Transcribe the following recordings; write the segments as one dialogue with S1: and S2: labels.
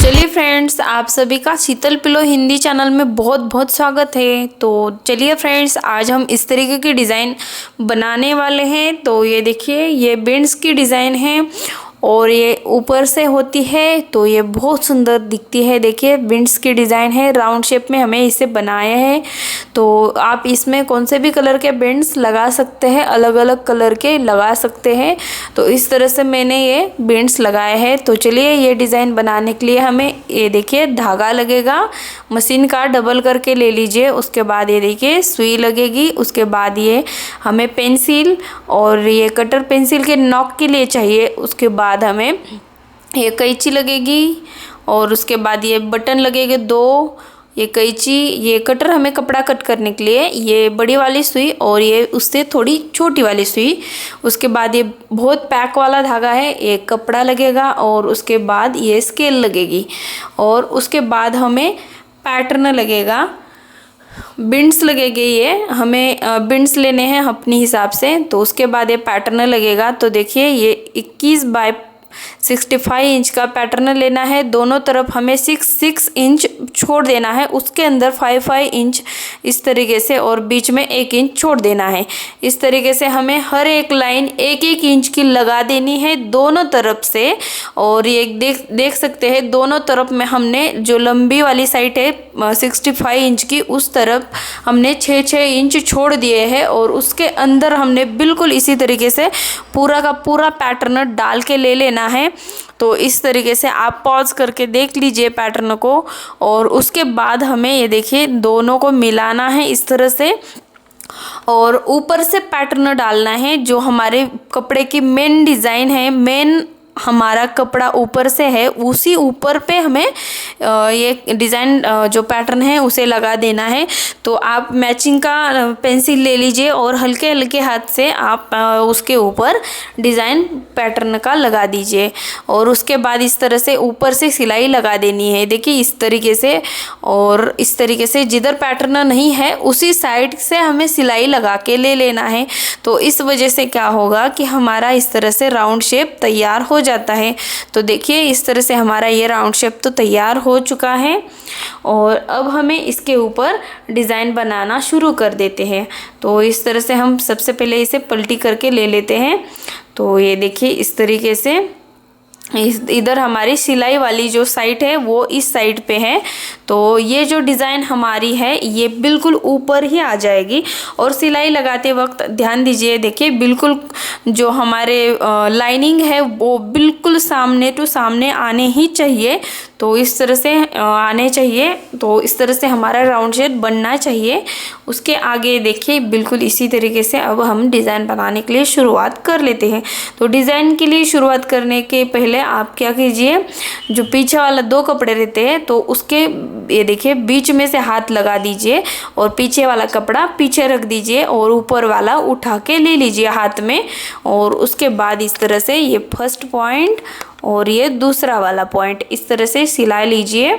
S1: चलिए फ्रेंड्स, आप सभी का शीतल पिलो हिंदी चैनल में बहुत बहुत स्वागत है। तो चलिए फ्रेंड्स, आज हम इस तरीके की डिज़ाइन बनाने वाले हैं। तो ये देखिए, ये बीन्स की डिज़ाइन है और ये ऊपर से होती है तो ये बहुत सुंदर दिखती है। देखिए, बीन्स की डिज़ाइन है, राउंड शेप में हमें इसे बनाया है। तो आप इसमें कौन से भी कलर के बीन्स लगा सकते हैं, अलग अलग कलर के लगा सकते हैं। तो इस तरह से मैंने ये बीन्स लगाए हैं। तो चलिए, ये डिज़ाइन बनाने के लिए हमें ये देखिए धागा लगेगा, मशीन का डबल करके ले लीजिए। उसके बाद ये देखिए सुई लगेगी। उसके बाद ये हमें पेंसिल और ये कटर पेंसिल के नॉक के लिए चाहिए। उसके बाद हमें ये कैंची लगेगी और उसके बाद ये बटन लगेंगे 2, ये कैंची, ये कटर हमें कपड़ा कट करने के लिए, ये बड़ी वाली सुई और ये उससे थोड़ी छोटी वाली सुई। उसके बाद ये बहुत पैक वाला धागा है, एक कपड़ा लगेगा और उसके बाद ये स्केल लगेगी और उसके बाद हमें पैटर्न लगेगा, बीन्स लगेंगे। ये हमें बीन्स लेने हैं अपने हिसाब से। तो उसके बाद ये पैटर्न लगेगा। तो देखिए, ये 21 बाय 65 इंच का पैटर्न लेना है। दोनों तरफ हमें 6 इंच छोड़ देना है, उसके अंदर 5 इंच इस तरीके से और बीच में 1 इंच छोड़ देना है। इस तरीके से हमें हर एक लाइन 1 इंच की लगा देनी है दोनों तरफ से। और ये देख सकते हैं, दोनों तरफ में हमने जो लंबी वाली साइड है 65 इंच की, उस तरफ हमने 6 इंच छोड़ दिए हैं और उसके अंदर हमने बिल्कुल इसी तरीके से पूरा का पूरा पैटर्न डाल के ले लेना है। तो इस तरीके से आप पॉज करके देख लीजिए पैटर्न को। और उसके बाद हमें ये देखिए दोनों को मिलाना है इस तरह से और ऊपर से पैटर्न डालना है। जो हमारे कपड़े की मेन डिज़ाइन है, मेन हमारा कपड़ा ऊपर से है, उसी ऊपर पे हमें ये डिज़ाइन जो पैटर्न है उसे लगा देना है। तो आप मैचिंग का पेंसिल ले लीजिए और हल्के हल्के हाथ से आप उसके ऊपर डिज़ाइन पैटर्न का लगा दीजिए और उसके बाद इस तरह से ऊपर से सिलाई लगा देनी है। देखिए इस तरीके से, और इस तरीके से जिधर पैटर्न नहीं है उसी साइड से हमें सिलाई लगा के ले लेना है। तो इस वजह से क्या होगा कि हमारा इस तरह से राउंड शेप तैयार हो जाता है। तो देखिए इस तरह से हमारा ये राउंड शेप तो तैयार हो चुका है और अब हमें इसके ऊपर डिज़ाइन बनाना शुरू कर देते हैं। तो इस तरह से हम सबसे पहले इसे पलटी करके ले लेते हैं। तो ये देखिए इस तरीके से इधर हमारी सिलाई वाली जो साइड है वो इस साइड पे है। तो ये जो डिज़ाइन हमारी है ये बिल्कुल ऊपर ही आ जाएगी और सिलाई लगाते वक्त ध्यान दीजिए, देखिए बिल्कुल जो हमारे लाइनिंग है वो बिल्कुल सामने टू सामने आने ही चाहिए। तो इस तरह से आने चाहिए। तो इस तरह से हमारा राउंड शेप बनना चाहिए। उसके आगे देखिए बिल्कुल इसी तरीके से अब हम डिज़ाइन बनाने के लिए शुरुआत कर लेते हैं। तो डिज़ाइन के लिए शुरुआत करने के पहले आप क्या कीजिए, जो पीछे वाला 2 कपड़े रहते हैं तो उसके ये देखिए बीच में से हाथ लगा दीजिए और पीछे वाला कपड़ा पीछे रख दीजिए और ऊपर वाला उठा के ले लीजिए हाथ में। और उसके बाद इस तरह से ये फर्स्ट पॉइंट और ये दूसरा वाला पॉइंट इस तरह से सिला लीजिए।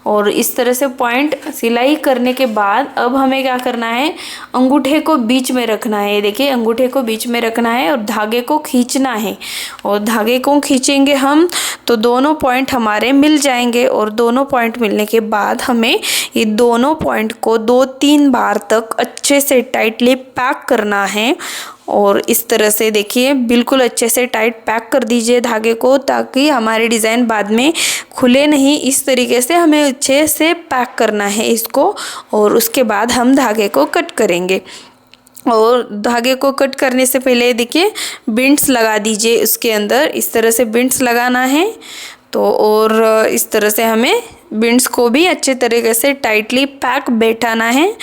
S1: और इस तरह से पॉइंट सिलाई करने के बाद अब हमें क्या करना है, अंगूठे को बीच में रखना है। देखिए अंगूठे को बीच में रखना है और धागे को खींचना है। और धागे को खींचेंगे हम तो दोनों पॉइंट हमारे मिल जाएंगे और दोनों पॉइंट मिलने के बाद हमें ये दोनों पॉइंट को 2-3 बार तक अच्छे से टाइटली पैक करना है। और इस तरह से देखिए बिल्कुल अच्छे से टाइट पैक कर दीजिए धागे को, ताकि हमारी डिज़ाइन बाद में खुले नहीं। इस तरीके से हमें अच्छे से पैक करना है इसको। और उसके बाद हम धागे को कट करेंगे। और धागे को कट करने से पहले देखिए बीन्स लगा दीजिए उसके अंदर, इस तरह से बीन्स लगाना है। तो और इस तरह से हमें बीन्स को भी अच्छे तरीके से टाइटली पैक बैठाना है।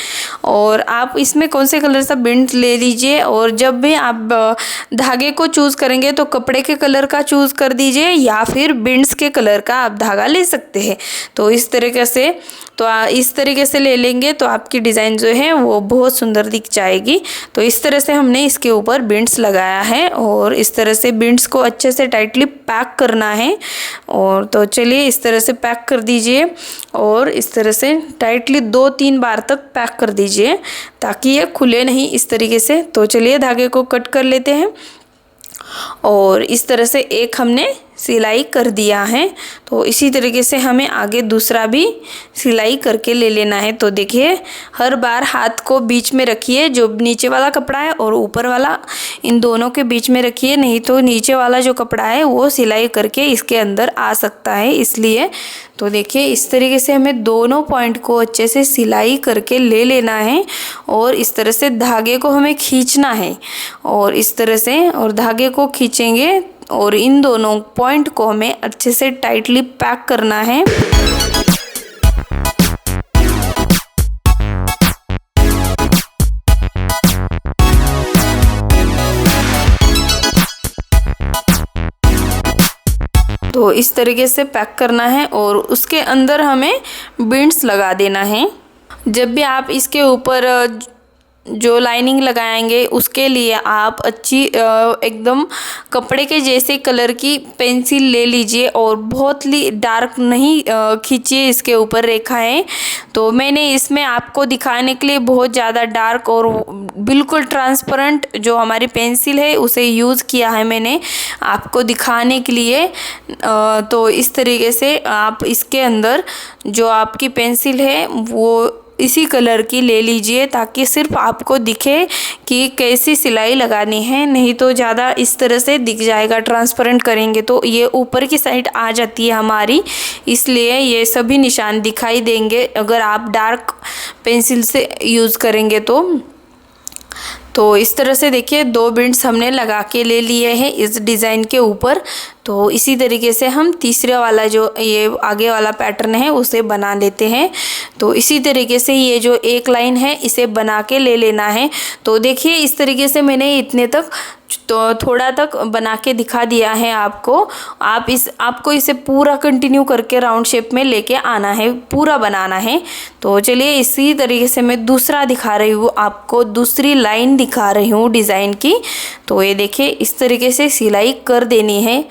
S1: और आप इसमें कौन से कलर का बीन्स ले लीजिए। और जब भी आप धागे को चूज़ करेंगे तो कपड़े के कलर का चूज़ कर दीजिए या फिर बीन्स के कलर का आप धागा ले सकते हैं। तो इस तरीके से इस तरीके से ले लेंगे तो आपकी डिज़ाइन जो है वो बहुत सुंदर दिख जाएगी। तो इस तरह से हमने इसके ऊपर बीन्स लगाया है और इस तरह से बीन्स को अच्छे से टाइटली पैक करना है। और तो चलिए इस तरह से पैक कर दीजिए और इस तरह से टाइटली 2-3 बार तक पैक कर दीजिए ताकि ये खुले नहीं इस तरीके से। तो चलिए धागे को कट कर लेते हैं। और इस तरह से एक हमने सिलाई कर दिया है। तो इसी तरीके से हमें आगे दूसरा भी सिलाई करके ले लेना है। तो देखिए हर बार हाथ को बीच में रखिए, जो नीचे वाला कपड़ा है और ऊपर वाला इन दोनों के बीच में रखिए, नहीं तो नीचे वाला जो कपड़ा है वो सिलाई करके इसके अंदर आ सकता है, इसलिए। तो देखिए इस तरीके से हमें दोनों पॉइंट को अच्छे से सिलाई करके ले लेना है और इस तरह से धागे को हमें खींचना है और इस तरह से और धागे को खींचेंगे और इन दोनों पॉइंट को हमें अच्छे से टाइटली पैक करना है। तो इस तरीके से पैक करना है और उसके अंदर हमें बीड्स लगा देना है। जब भी आप इसके ऊपर जो लाइनिंग लगाएंगे उसके लिए आप अच्छी एकदम कपड़े के जैसे कलर की पेंसिल ले लीजिए और बहुत ही डार्क नहीं खींचिए इसके ऊपर रेखाएं। तो मैंने इसमें आपको दिखाने के लिए बहुत ज़्यादा डार्क और बिल्कुल ट्रांसपेरेंट जो हमारी पेंसिल है उसे यूज़ किया है मैंने आपको दिखाने के लिए। तो इस तरीके से आप इसके अंदर जो आपकी पेंसिल है वो इसी कलर की ले लीजिए ताकि सिर्फ आपको दिखे कि कैसी सिलाई लगानी है, नहीं तो ज़्यादा इस तरह से दिख जाएगा। ट्रांसपेरेंट करेंगे तो ये ऊपर की साइड आ जाती है हमारी, इसलिए ये सभी निशान दिखाई देंगे अगर आप डार्क पेंसिल से यूज़ करेंगे तो इस तरह से देखिए 2 बीड्स हमने लगा के ले लिए हैं इस डिज़ाइन के ऊपर। तो इसी तरीके से हम तीसरे वाला जो ये आगे वाला पैटर्न है उसे बना लेते हैं। तो इसी तरीके से ये जो एक लाइन है इसे बना के ले लेना है। तो देखिए इस तरीके से मैंने इतने तक तो थोड़ा तक बना के दिखा दिया है आपको। आपको इसे पूरा कंटिन्यू करके राउंड शेप में लेके आना है, पूरा बनाना है। तो चलिए इसी तरीके से मैं दूसरा दिखा रही हूँ आपको, दूसरी लाइन दिखा रही हूँ डिज़ाइन की। तो ये देखिए इस तरीके से सिलाई कर देनी है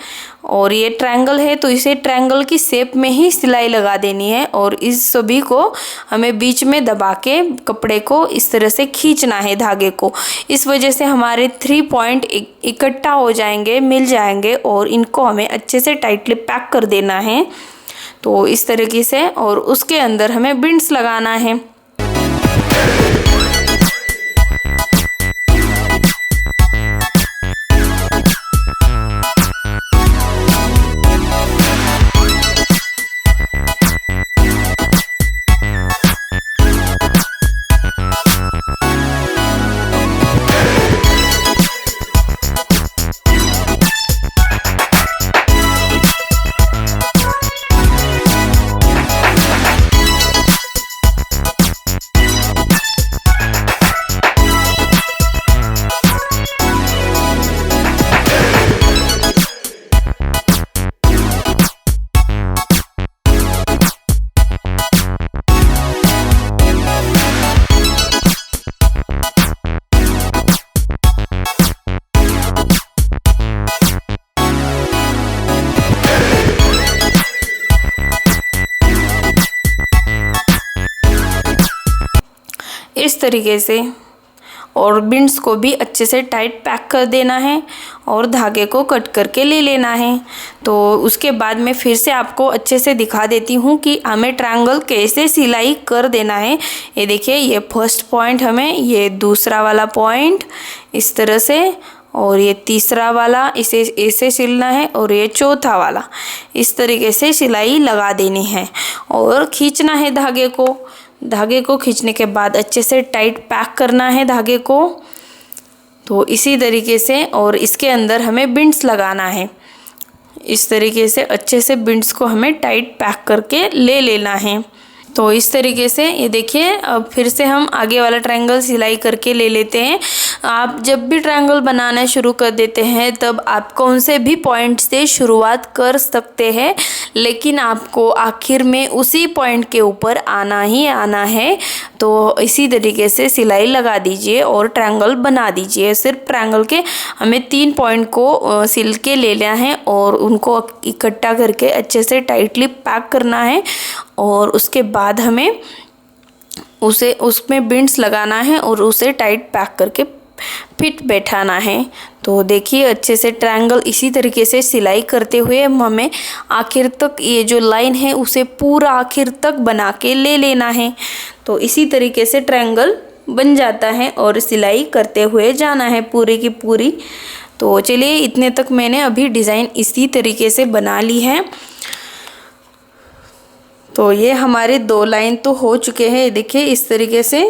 S1: और ये ट्रायंगल है तो इसे ट्रायंगल की शेप में ही सिलाई लगा देनी है और इस सभी को हमें बीच में दबा के कपड़े को इस तरह से खींचना है धागे को। इस वजह से हमारे 3 पॉइंट इकट्ठा हो जाएंगे, मिल जाएंगे और इनको हमें अच्छे से टाइटली पैक कर देना है। तो इस तरीके से और उसके अंदर हमें बीड्स लगाना है। इस तरीके से और बीड्स को भी अच्छे से टाइट पैक कर देना है और धागे को कट करके ले लेना है। तो उसके बाद मैं फिर से आपको अच्छे से दिखा देती हूँ कि हमें ट्रायंगल कैसे सिलाई कर देना है। ये देखिए ये फर्स्ट पॉइंट हमें, ये दूसरा वाला पॉइंट इस तरह से और ये तीसरा वाला इसे ऐसे सिलना है और ये चौथा वाला इस तरीके से सिलाई लगा देनी है और खींचना है धागे को। धागे को खींचने के बाद अच्छे से टाइट पैक करना है धागे को। तो इसी तरीके से और इसके अंदर हमें बीड्स लगाना है। इस तरीके से अच्छे से बीड्स को हमें टाइट पैक करके ले लेना है। तो इस तरीके से ये देखिए अब फिर से हम आगे वाला ट्रायंगल सिलाई करके ले लेते हैं। आप जब भी ट्रायंगल बनाना शुरू कर देते हैं तब आप कौन से भी पॉइंट से शुरुआत कर सकते हैं, लेकिन आपको आखिर में उसी पॉइंट के ऊपर आना ही आना है। तो इसी तरीके से सिलाई लगा दीजिए और ट्रायंगल बना दीजिए। सिर्फ ट्रायंगल के हमें 3 पॉइंट को सिल के ले लेना है और उनको इकट्ठा करके अच्छे से टाइटली पैक करना है और उसके बाद हमें उसमें बीड्स लगाना है और उसे टाइट पैक करके फिट बैठाना है। तो देखिए अच्छे से ट्रायंगल इसी तरीके से सिलाई करते हुए हमें आखिर तक ये जो लाइन है उसे पूरा आखिर तक बना के ले लेना है। तो इसी तरीके से ट्रायंगल बन जाता है और सिलाई करते हुए जाना है पूरी की पूरी। तो चलिए इतने तक मैंने अभी डिज़ाइन इसी तरीके से बना ली है। तो ये हमारे 2 लाइन तो हो चुके हैं, देखिए इस तरीके से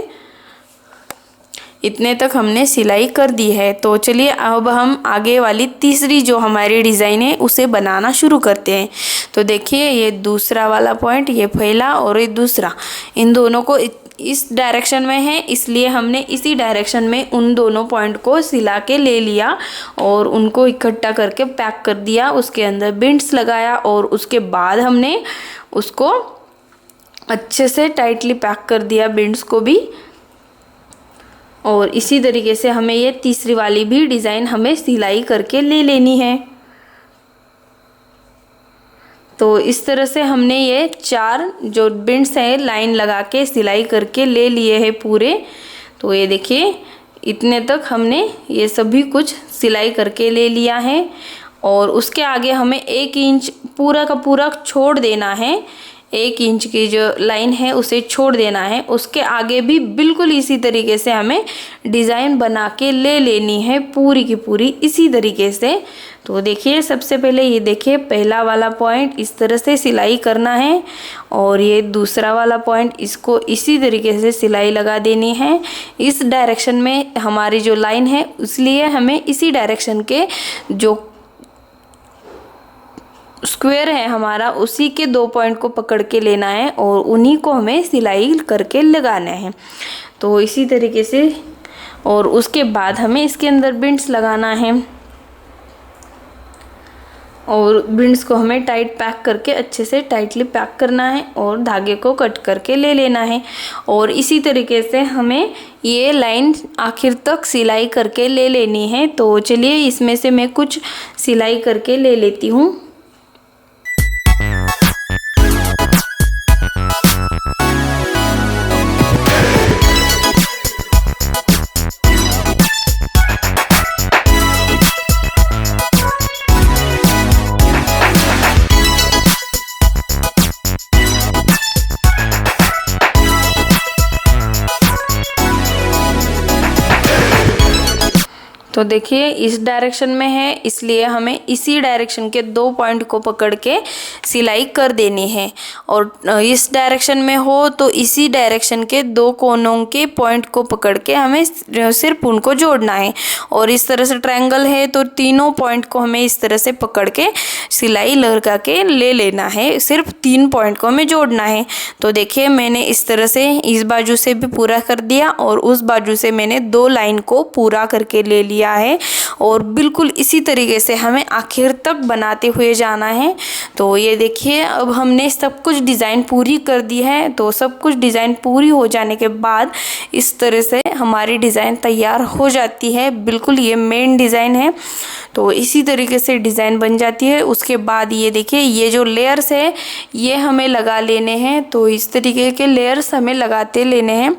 S1: इतने तक हमने सिलाई कर दी है। तो चलिए अब हम आगे वाली तीसरी जो हमारी डिज़ाइन है उसे बनाना शुरू करते हैं। तो देखिए ये दूसरा वाला पॉइंट, ये पहला और ये दूसरा, इन दोनों को इस डायरेक्शन में है, इसलिए हमने इसी डायरेक्शन में उन दोनों पॉइंट को सिला के ले लिया और उनको इकट्ठा करके पैक कर दिया। उसके अंदर बिंड्स लगाया और उसके बाद हमने उसको अच्छे से टाइटली पैक कर दिया बिंड्स को भी। और इसी तरीके से हमें ये तीसरी वाली भी डिज़ाइन हमें सिलाई करके ले लेनी है। तो इस तरह से हमने ये 4 जो बिंड्स हैं लाइन लगा के सिलाई करके ले लिए हैं पूरे। तो ये देखिए इतने तक हमने ये सभी कुछ सिलाई करके ले लिया है। और उसके आगे हमें 1 इंच पूरा का पूरा छोड़ देना है, 1 इंच की जो लाइन है उसे छोड़ देना है। उसके आगे भी बिल्कुल इसी तरीके से हमें डिज़ाइन बना के ले लेनी है पूरी की पूरी इसी तरीके से। तो देखिए सबसे पहले ये देखिए पहला वाला पॉइंट इस तरह से सिलाई करना है और ये दूसरा वाला पॉइंट इसको इसी तरीके से सिलाई लगा देनी है। इस डायरेक्शन में हमारी जो लाइन है इसलिए हमें इसी डायरेक्शन के जो स्क्वायर है हमारा उसी के 2 पॉइंट को पकड़ के लेना है और उन्हीं को हमें सिलाई करके लगाना है। तो इसी तरीके से और उसके बाद हमें इसके अंदर बिंड्स लगाना है और बिंड्स को हमें टाइट पैक करके अच्छे से टाइटली पैक करना है और धागे को कट करके ले लेना है। और इसी तरीके से हमें ये लाइन आखिर तक सिलाई करके ले लेनी है। तो चलिए इसमें से मैं कुछ सिलाई करके ले लेती हूँ। तो देखिए इस डायरेक्शन में है इसलिए हमें इसी डायरेक्शन के 2 पॉइंट को पकड़ के सिलाई कर देनी है। और इस डायरेक्शन में हो तो इसी डायरेक्शन के 2 कोनों के पॉइंट को पकड़ के हमें सिर्फ उनको जोड़ना है। और इस तरह से ट्रायंगल है तो तीनों पॉइंट को हमें इस तरह से पकड़ के सिलाई लगा के ले लेना है, सिर्फ 3 पॉइंट को हमें जोड़ना है। तो देखिए मैंने इस तरह से इस बाजू से भी पूरा कर दिया और उस बाजू से मैंने 2 लाइन को पूरा करके ले लिया है और बिल्कुल इसी तरीके से हमें आखिर तक बनाते हुए जाना है। तो ये देखिए अब हमने सब कुछ डिज़ाइन पूरी कर दी है। तो सब कुछ डिज़ाइन पूरी हो जाने के बाद इस तरह से हमारी डिज़ाइन तैयार हो जाती है। बिल्कुल ये मेन डिज़ाइन है। तो इसी तरीके से डिज़ाइन बन जाती है। उसके बाद ये देखिए ये जो लेयर्स है ये हमें लगा लेने हैं। तो इस तरीके के लेयर्स हमें लगाते लेने हैं।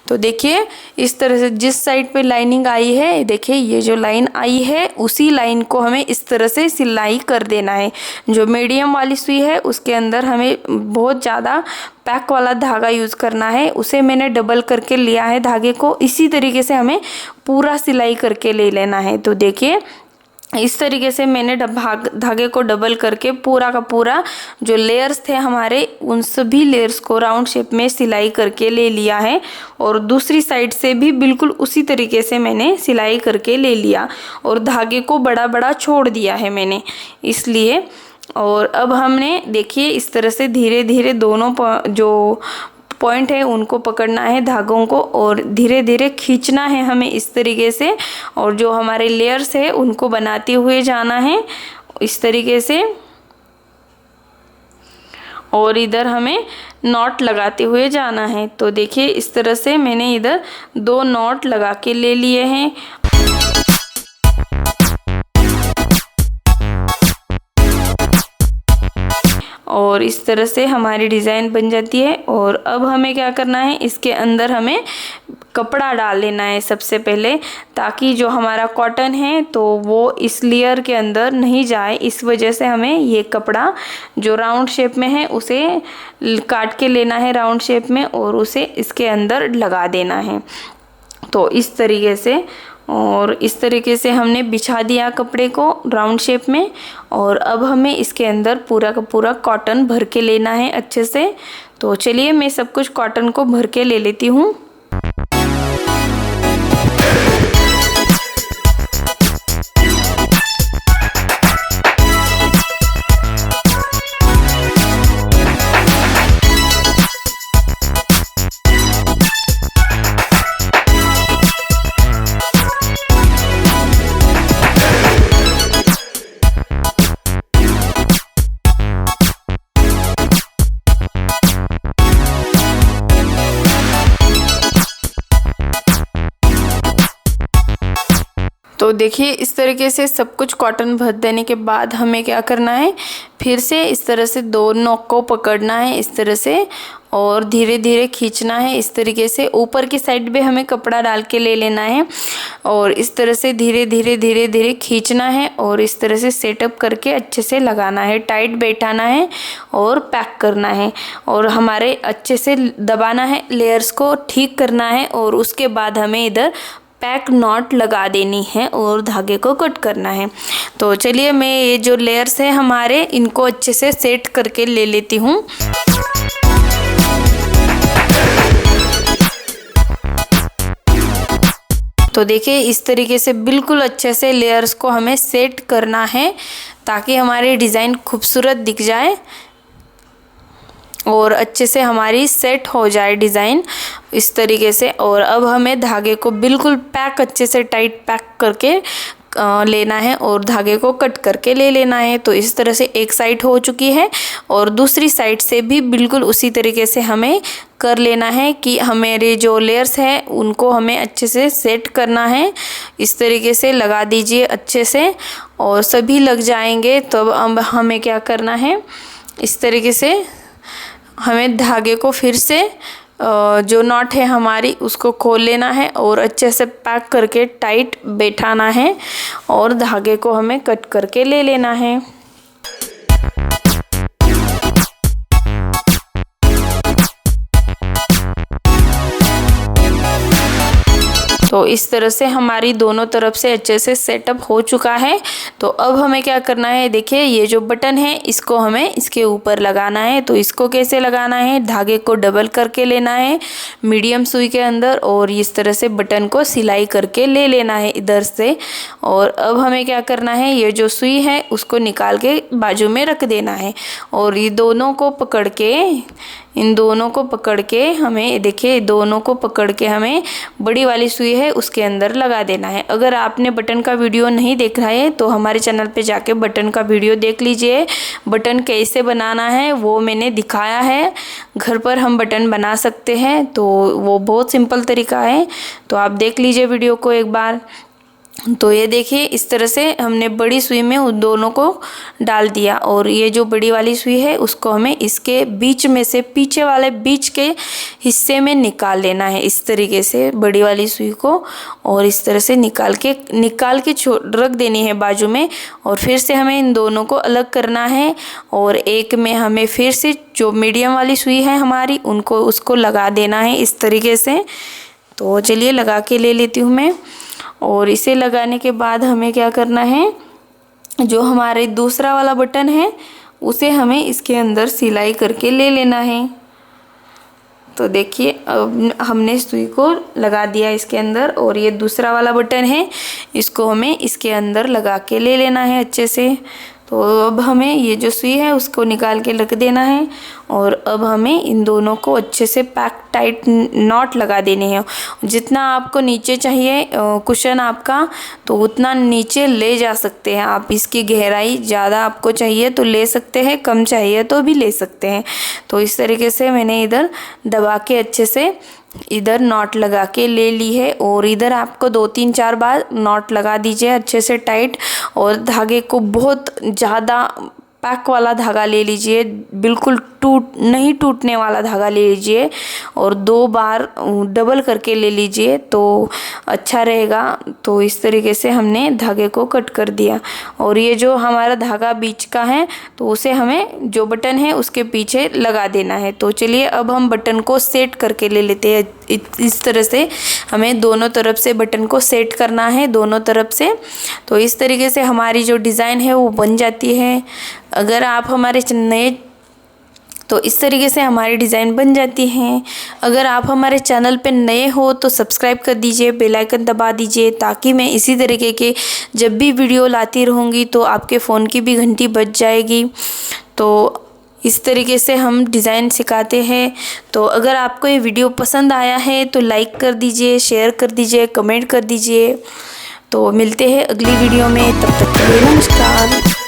S1: तो देखिए इस तरह से जिस साइड पे लाइनिंग आई है, देखिए ये जो लाइन आई है उसी लाइन को हमें इस तरह से सिलाई कर देना है। जो मीडियम वाली सुई है उसके अंदर हमें बहुत ज़्यादा पैक वाला धागा यूज़ करना है, उसे मैंने डबल करके लिया है धागे को। इसी तरीके से हमें पूरा सिलाई करके ले लेना है। तो देखिए इस तरीके से मैंने धागे को डबल करके पूरा का पूरा जो लेयर्स थे हमारे उन सभी लेयर्स को राउंड शेप में सिलाई करके ले लिया है। और दूसरी साइड से भी बिल्कुल उसी तरीके से मैंने सिलाई करके ले लिया और धागे को बड़ा बड़ा छोड़ दिया है मैंने इसलिए। और अब हमने देखिए इस तरह से धीरे धीरे दोनों जो पॉइंट है उनको पकड़ना है धागों को और धीरे धीरे खींचना है हमें इस तरीके से। और जो हमारे लेयर्स है उनको बनाते हुए जाना है इस तरीके से। और इधर हमें नॉट लगाते हुए जाना है। तो देखिए इस तरह से मैंने इधर 2 नॉट लगा के ले लिए हैं। और इस तरह से हमारी डिज़ाइन बन जाती है। और अब हमें क्या करना है, इसके अंदर हमें कपड़ा डाल लेना है सबसे पहले, ताकि जो हमारा कॉटन है तो वो इस लेयर के अंदर नहीं जाए। इस वजह से हमें ये कपड़ा जो राउंड शेप में है उसे काट के लेना है राउंड शेप में, और उसे इसके अंदर लगा देना है। तो इस तरीके से, और इस तरीके से हमने बिछा दिया कपड़े को राउंड शेप में। और अब हमें इसके अंदर पूरा का पूरा कॉटन भर के लेना है अच्छे से। तो चलिए मैं सब कुछ कॉटन को भर के ले लेती हूँ। तो देखिए इस तरीके से सब कुछ कॉटन भर देने के बाद हमें क्या करना है, फिर से इस तरह से दो नोक को पकड़ना है इस तरह से, और धीरे धीरे खींचना है इस तरीके से। ऊपर की साइड पे हमें कपड़ा डाल के ले लेना है, और इस तरह से धीरे धीरे खींचना है, और इस तरह से सेटअप करके अच्छे से लगाना है, टाइट बैठाना है और पैक करना है, और हमारे अच्छे से दबाना है, लेयर्स को ठीक करना है। और उसके बाद हमें इधर पैक नॉट लगा देनी है और धागे को कट करना है। तो चलिए मैं ये जो लेयर्स है हमारे, इनको अच्छे से सेट करके ले लेती हूँ। तो देखिए इस तरीके से बिल्कुल अच्छे से लेयर्स को हमें सेट करना है, ताकि हमारी डिज़ाइन खूबसूरत दिख जाए और अच्छे से हमारी सेट हो जाए डिज़ाइन इस तरीके से। और अब हमें धागे को बिल्कुल पैक, अच्छे से टाइट पैक करके लेना है और धागे को कट करके ले लेना है। तो इस तरह से एक साइड हो चुकी है, और दूसरी साइड से भी बिल्कुल उसी तरीके से हमें कर लेना है कि हमारे जो लेयर्स हैं उनको हमें अच्छे से सेट करना है। इस तरीके से लगा दीजिए अच्छे से, और सभी लग जाएंगे। तो अब हमें क्या करना है, इस तरीके से हमें धागे को फिर से जो नॉट है हमारी उसको खोल लेना है और अच्छे से पैक करके टाइट बैठाना है, और धागे को हमें कट करके ले लेना है। तो इस तरह से हमारी दोनों तरफ से अच्छे से सेटअप हो चुका है। तो अब हमें क्या करना है, देखिए ये जो बटन है इसको हमें इसके ऊपर लगाना है। तो इसको कैसे लगाना है, धागे को डबल करके लेना है मीडियम सुई के अंदर, और इस तरह से बटन को सिलाई करके ले लेना है इधर से। और अब हमें क्या करना है, ये जो सुई है उसको निकाल के बाजू में रख देना है, और ये दोनों को पकड़ के, इन दोनों को पकड़ के हमें, देखिए दोनों को पकड़ के हमें बड़ी वाली सुई है उसके अंदर लगा देना है। अगर आपने बटन का वीडियो नहीं देखा है तो हमारे चैनल पे जाके बटन का वीडियो देख लीजिए। बटन कैसे बनाना है वो मैंने दिखाया है, घर पर हम बटन बना सकते हैं, तो वो बहुत सिंपल तरीका है। तो आप देख लीजिए वीडियो को एक बार। तो ये देखिए इस तरह से हमने बड़ी सुई में उन दोनों को डाल दिया, और ये जो बड़ी वाली सुई है उसको हमें इसके बीच में से, पीछे वाले बीच के हिस्से में निकाल लेना है इस तरीके से बड़ी वाली सुई को, और इस तरह से निकाल के रख देनी है बाजू में। और फिर से हमें इन दोनों को अलग करना है, और एक में हमें फिर से जो मीडियम वाली सुई है हमारी उसको लगा देना है इस तरीके से। तो चलिए लगा के ले लेती हूँ मैं। और इसे लगाने के बाद हमें क्या करना है, जो हमारे दूसरा वाला बटन है उसे हमें इसके अंदर सिलाई करके ले लेना है। तो देखिए अब हमने सुई को लगा दिया इसके अंदर, और ये दूसरा वाला बटन है इसको हमें इसके अंदर लगा के ले लेना है अच्छे से। तो अब हमें ये जो सुई है उसको निकाल के रख देना है, और अब हमें इन दोनों को अच्छे से पैक टाइट नॉट लगा देने हैं। जितना आपको नीचे चाहिए कुशन आपका, तो उतना नीचे ले जा सकते हैं आप। इसकी गहराई ज़्यादा आपको चाहिए तो ले सकते हैं, कम चाहिए तो भी ले सकते हैं। तो इस तरीके से मैंने इधर दबा के अच्छे से इधर नॉट लगा के ले ली है, और इधर आपको 2-3-4 बार नॉट लगा दीजिए अच्छे से टाइट, और धागे को बहुत ज़्यादा पैक वाला धागा ले लीजिए, बिल्कुल नहीं टूटने वाला धागा ले लीजिए और 2 बार डबल करके ले लीजिए तो अच्छा रहेगा। तो इस तरीके से हमने धागे को कट कर दिया और ये जो हमारा धागा बीच का है तो उसे हमें जो बटन है उसके पीछे लगा देना है। तो चलिए अब हम बटन को सेट करके ले लेते हैं। इस तरह से हमें दोनों तरफ से बटन को सेट करना है, दोनों तरफ से। तो इस तरीके से हमारी जो डिज़ाइन है वो बन जाती है। अगर आप हमारे नए तो इस तरीके से हमारी डिज़ाइन बन जाती हैं। अगर आप हमारे चैनल पे नए हो तो सब्सक्राइब कर दीजिए, बेल आइकन दबा दीजिए ताकि मैं इसी तरीके के जब भी वीडियो लाती रहूँगी तो आपके फ़ोन की भी घंटी बज जाएगी। तो इस तरीके से हम डिज़ाइन सिखाते हैं। तो अगर आपको ये वीडियो पसंद आया है तो लाइक कर दीजिए, शेयर कर दीजिए, कमेंट कर दीजिए। तो मिलते हैं अगली वीडियो में, तब तक के लिए नमस्कार।